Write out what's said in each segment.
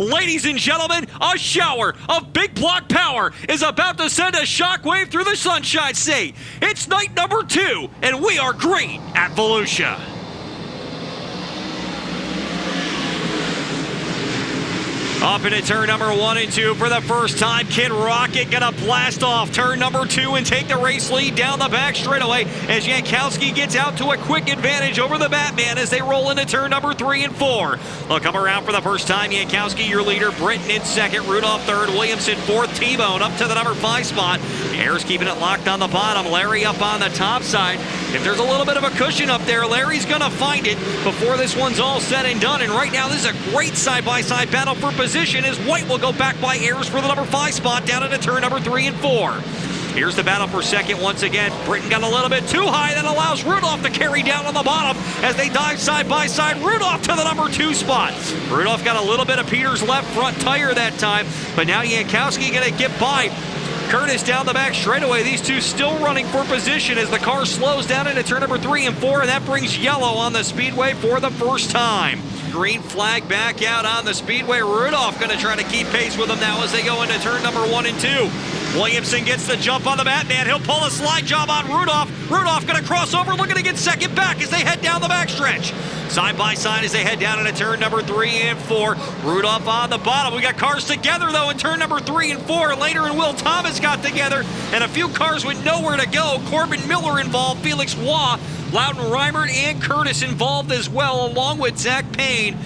Ladies and gentlemen, a shower of big block power is about to send a shockwave through the Sunshine State. It's night number 2, and we are green at Volusia. Up into turn number 1 and 2 for the first time. Kid Rocket gonna blast off turn number 2 and take the race lead down the back straightaway as Jankowski gets out to a quick advantage over the Batman as they roll into turn number 3 and 4. They'll come around for the first time. Jankowski, your leader. Britton in second. Rudolph third. Williamson fourth. T-Bone up to the number 5 spot. Ayers keeping it locked on the bottom. Larry up on the top side. If there's a little bit of a cushion up there, Larry's gonna find it before this one's all said and done. And right now, this is a great side-by-side battle for position as White will go back by Ayers for the number 5 spot down into turn number 3 and 4. Here's the battle for second once again. Britton got a little bit too high. That allows Rudolph to carry down on the bottom as they dive side by side. Rudolph to the number 2 spot. Rudolph got a little bit of Peter's left front tire that time, but now Jankowski gonna get by Curtis down the back straightaway. These two still running for position as the car slows down into turn number 3 and 4, and that brings yellow on the speedway for the first time. Green flag back out on the speedway. Rudolph going to try to keep pace with them now as they go into turn number 1 and 2. Williamson gets the jump on the Batman. He'll pull a slide job on Rudolph. Rudolph going to cross over, looking to get second back as they head down the backstretch. Side by side as they head down into turn number 3 and 4. Rudolph on the bottom. We got cars together, though, in turn number 3 and 4. Later, and Will Thomas got together, and a few cars with nowhere to go. Corbin Miller involved, Felix Waugh, Loudon Reimert, and Curtis involved as well, along with Zach Payne.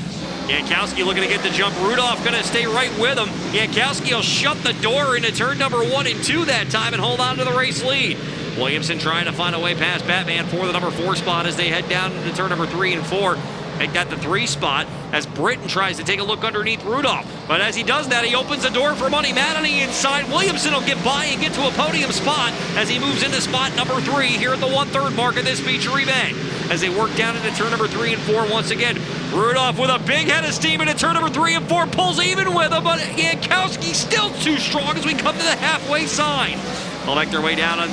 Jankowski looking to get the jump. Rudolph going to stay right with him. Jankowski will shut the door into turn number 1 and 2 that time and hold on to the race lead. Williamson trying to find a way past Batman for the number 4 spot as they head down into turn number 3 and 4. Make that the 3 spot as Britton tries to take a look underneath Rudolph. But as he does that, he opens the door for Money Matt on the inside. Williamson will get by and get to a podium spot as he moves into spot number 3 here at the 1/3 mark of this feature event. As they work down into turn number 3 and 4 once again. Rudolph with a big head of steam into turn number 3 and 4, pulls even with him, but Jankowski still too strong as we come to the halfway sign. They'll make their way down on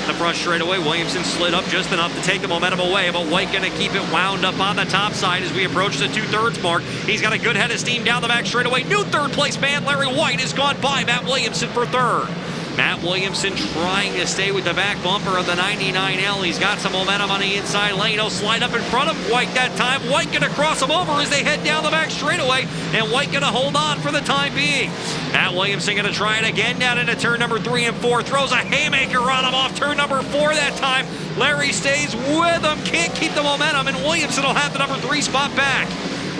the front straightaway. Williamson slid up just enough to take the momentum away, but White going to keep it wound up on the top side as we approach the 2/3 mark. He's got a good head of steam down the back straightaway. New 3rd place man, Larry White, has gone by Matt Williamson for 3rd. Matt Williamson trying to stay with the back bumper of the 99L. He's got some momentum on the inside lane. He'll slide up in front of White that time. White going to cross him over as they head down the back straightaway, and White going to hold on for the time being. Matt Williamson going to try it again down into turn number 3 and 4. Throws a haymaker on him off turn number 4 that time. Larry stays with him, can't keep the momentum, and Williamson will have the number 3 spot back.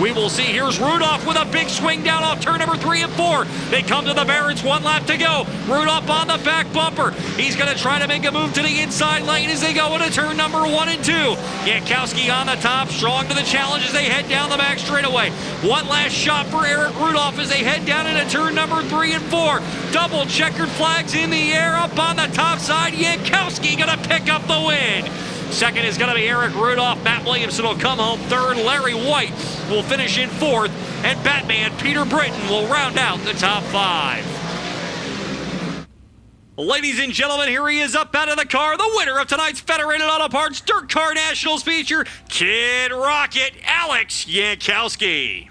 We will see. Here's Rudolph with a big swing down off turn number 3 and 4. They come to the Barons, 1 lap to go. Rudolph on the back bumper. He's going to try to make a move to the inside lane as they go into turn number 1 and 2. Jankowski on the top, strong to the challenge as they head down the back straightaway. One last shot for Eric Rudolph as they head down into turn number 3 and 4. Double checkered flags in the air up on the top side. Jankowski going to pick up the win. Second is going to be Eric Rudolph. Matt Williamson will come home 3rd. Larry White will finish in 4th. And Batman Peter Britton will round out the top 5. Ladies and gentlemen, here he is up out of the car. The winner of tonight's Federated Auto Parts DIRTcar Nationals feature, Kid Rocket, Alex Jankowski.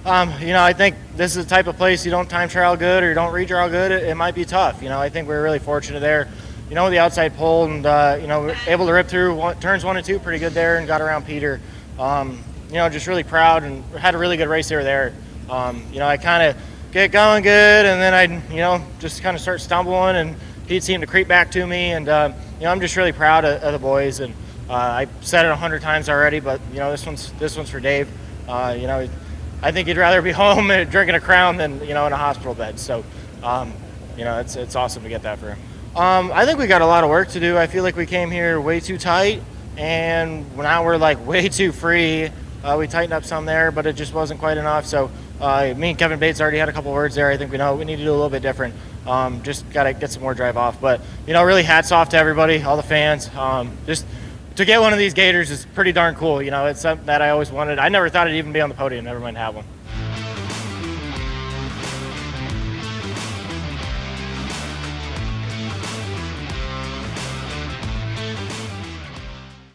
I think this is the type of place you don't time trial good or you don't redraw good. It might be tough. I think we're really fortunate there. The outside pole and, we're able to rip through turns 1 and 2 pretty good there and got around Peter. Just really proud and had a really good race there. I kind of get going good and then I, just kind of start stumbling and Pete seemed to creep back to me. And, I'm just really proud of the boys. And I said it 100 times already, but, this one's for Dave. I think he'd rather be home drinking a Crown than, in a hospital bed. So, it's awesome to get that for him. I think we got a lot of work to do. I feel like we came here way too tight, and now we're like way too free. We tightened up some there, but it just wasn't quite enough. So me and Kevin Bates already had a couple words there. I think we know we need to do a little bit different. Just got to get some more drive off. But, really hats off to everybody, all the fans. Just to get one of these Gators is pretty darn cool. It's something that I always wanted. I never thought I'd even be on the podium, never mind have one.